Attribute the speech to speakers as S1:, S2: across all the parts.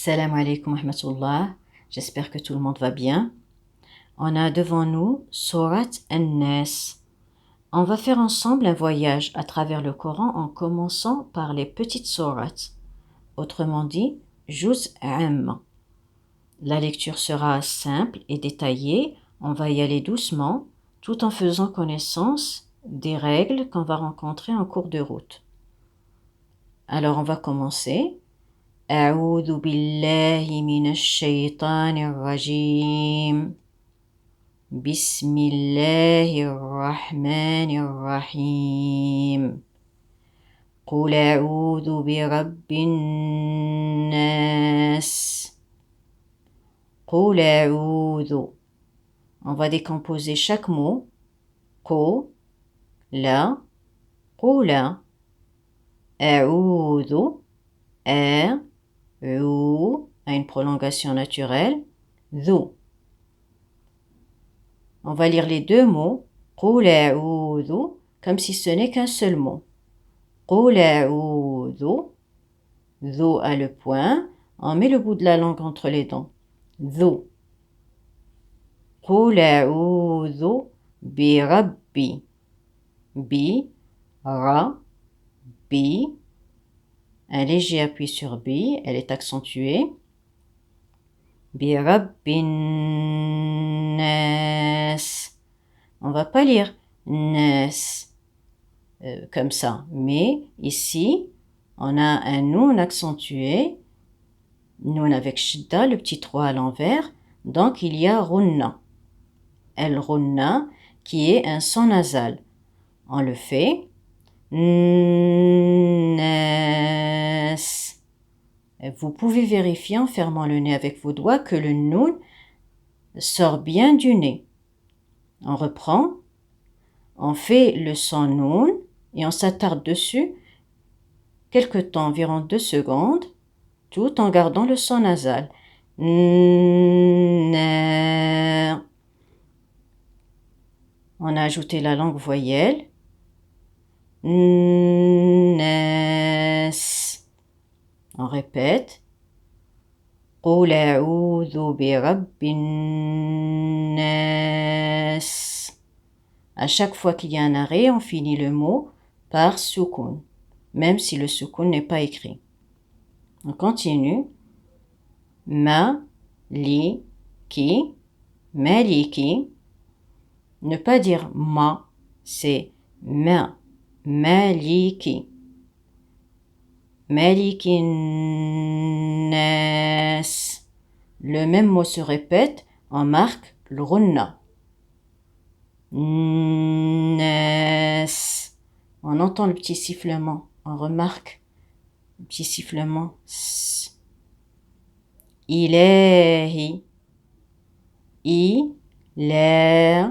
S1: Salam alaikum wa rahmatullah. J'espère que tout le monde va bien. On a devant nous Surat An-Nas. On va faire ensemble un voyage à travers le Coran en commençant par les petites sourates. Autrement dit, Juz' Amma. La lecture sera simple et détaillée. On va y aller doucement, tout en faisant connaissance des règles qu'on va rencontrer en cours de route. Alors on va commencer. أعوذ بالله من الشيطان الرجيم بسم الله الرحمن الرحيم قل أعوذ برب الناس قل أعوذ. On va décomposer chaque mot. Qu, la, qula. أعوذ, Ou a une prolongation naturelle. Dhu. On va lire les deux mots. Qul a'udhu, comme si ce n'est qu'un seul mot. Qul a'udhu. Dhu a le point. On met le bout de la langue entre les dents. Dhu. Qul a'udhu bi rabbi. Bi, ra, bi. Un léger appui sur bi, elle est accentuée. Bi rabbin nas. On va pas lire nas comme ça, mais ici, on a un noun accentué, noun avec shidda, le petit 3 à l'envers, donc il y a runna. El runna, qui est un son nasal. On le fait. Nas. Vous pouvez vérifier en fermant le nez avec vos doigts que le noun sort bien du nez. On reprend, on fait le son noun et on s'attarde dessus quelque temps, environ 2 secondes, tout en gardant le son nasal. Na. On a ajouté la langue voyelle. Nas. On répète. Qul a'udhu bi rabbin nas. À chaque fois qu'il y a un arrêt, on finit le mot par soukoun, même si le soukoun n'est pas écrit. On continue. Ma, li, ki, maliki. Ne pas dire ma, c'est ma, maliki. Malikin nas. Le même mot se répète, on marque le runna. Nas. On entend le petit sifflement, on remarque le petit sifflement. Ilahi. La.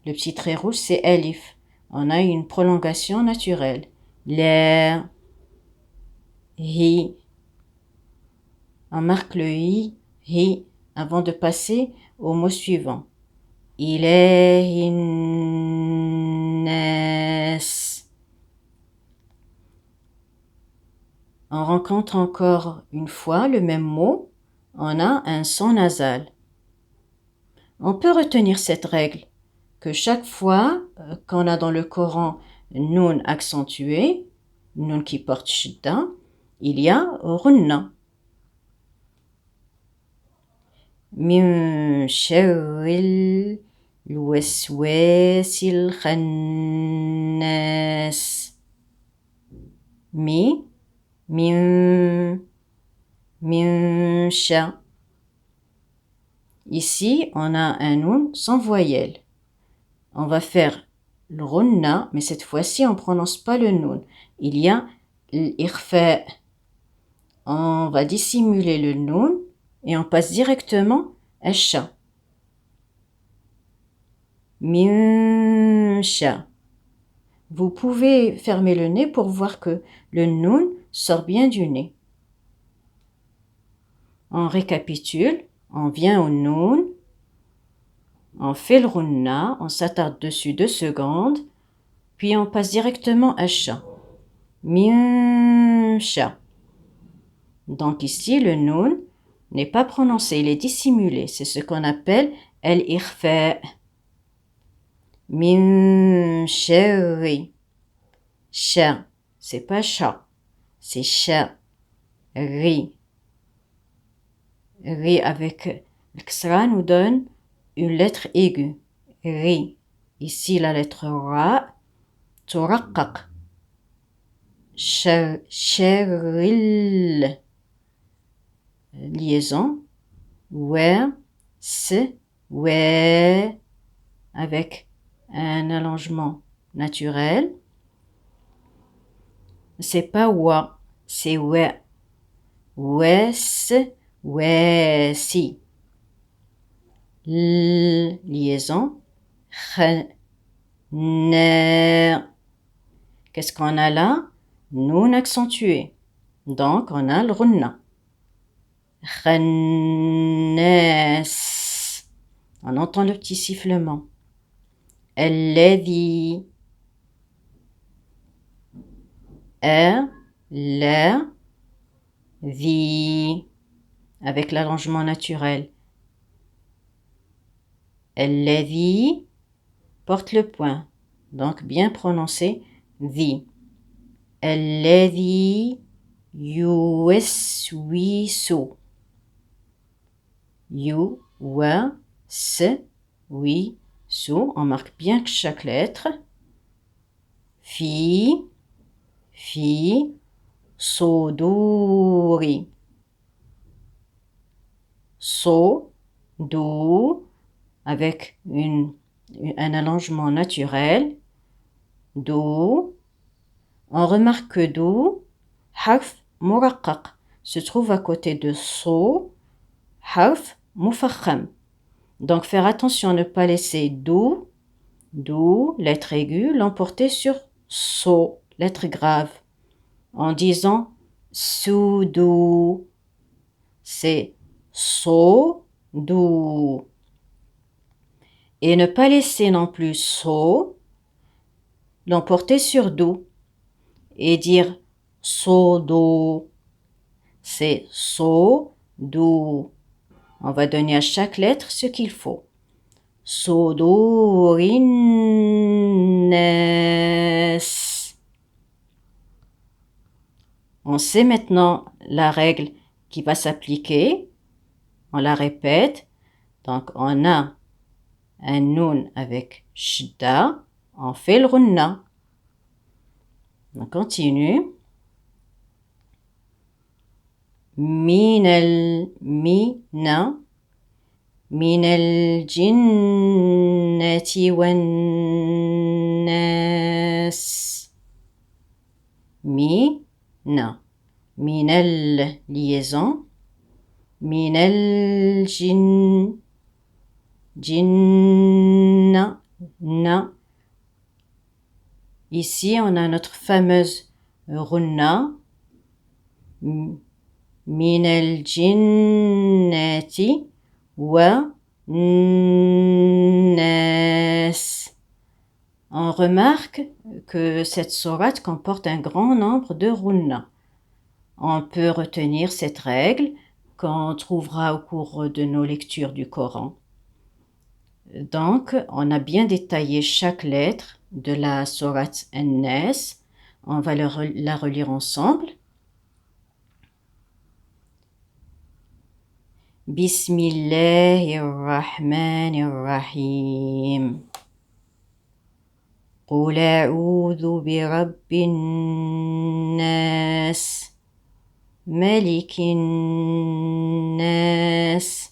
S1: Le petit trait rouge, c'est alif. On a une prolongation naturelle. La. Hi. On marque le hi avant de passer au mot suivant. Ilahin nas. On rencontre encore une fois le même mot. On a un son nasal. On peut retenir cette règle que chaque fois qu'on a dans le Coran noun accentué, noun qui porte shidda, il y a runna. Min sharril waswasil khannas. Min sha. Ici, on a un noun sans voyelle. On va faire le runna, mais cette fois-ci, on ne prononce pas le noun. Il y a l'irfa. On va dissimuler le noun et on passe directement à sha. Min sha. Vous pouvez fermer le nez pour voir que le noun sort bien du nez. On récapitule, on vient au noun, on fait le runna, on s'attarde dessus 2 secondes, puis on passe directement à sha. Min sha. Donc ici, le noun n'est pas prononcé, il est dissimulé. C'est ce qu'on appelle al-ikhfa. Min sharri. Cha, c'est pas chat, c'est chat. Ri. Ri avec le ksra nous donne une lettre aiguë. Ri. Ici la lettre ra. Turaqqaq. Sharril. Liaison. Wa. S. Wa. Avec un allongement naturel. C'est pas wa, c'est wa. Wes, wesi. Liaison. Khanna. Qu'est-ce qu'on a là? Noun accentué. Donc, on a le runna. Khannas. On entend le petit sifflement. Alladhi. La. Dhi. Avec l'allongement naturel. Alladhi porte le point. Donc, bien prononcé. Dhi. Alladhi yuwaswisu. You, wa, s, oui, su. On marque bien chaque lettre. Fi, soduri. So, do, avec un allongement naturel. Do. On remarque que do, harf muraqqaq, se trouve à côté de so, harf mufakham. Donc faire attention à ne pas laisser do, lettre aiguë, l'emporter sur so, lettre grave. En disant sudu, c'est so, do. Et ne pas laisser non plus so, l'emporter sur do. Et dire sodo, c'est so, do. On va donner à chaque lettre ce qu'il faut. Sodorinnas. On sait maintenant la règle qui va s'appliquer. On la répète. Donc, on a un noun avec shda. On fait le runna. On continue. Minal jinnati wan nas. Minal liaison. Minal jinna. Ici, on a notre fameuse runna. Minal jinnati wa nas. On remarque que cette sourate comporte un grand nombre de runna. On peut retenir cette règle qu'on trouvera au cours de nos lectures du Coran. Donc, on a bien détaillé chaque lettre de la sourate An-Nas. On va la relire ensemble. Bismillahirrahmanirrahim. Qul a'udhu bi rabbin nas, malikin nas,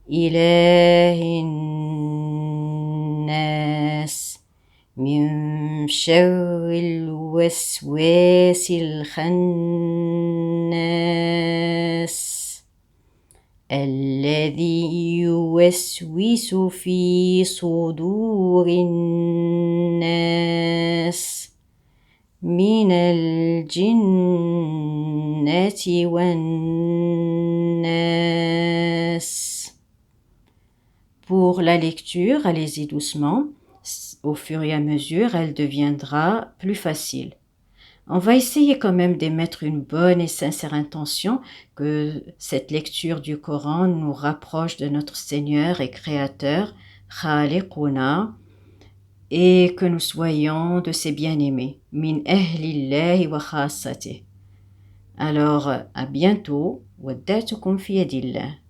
S1: ilahin nas, min sharril waswasil khannas. الذي يوسوس في صدور الناس من الجنة والناس. Pour la lecture, allez-y doucement. Au fur et à mesure, elle deviendra plus facile. On va essayer quand même d'émettre une bonne et sincère intention que cette lecture du Coran nous rapproche de notre Seigneur et Créateur, Khaliquna, et que nous soyons de ses bien-aimés. Min ahlillahi wa khassatih. Alors, à bientôt. Waddatukum fi yadillah.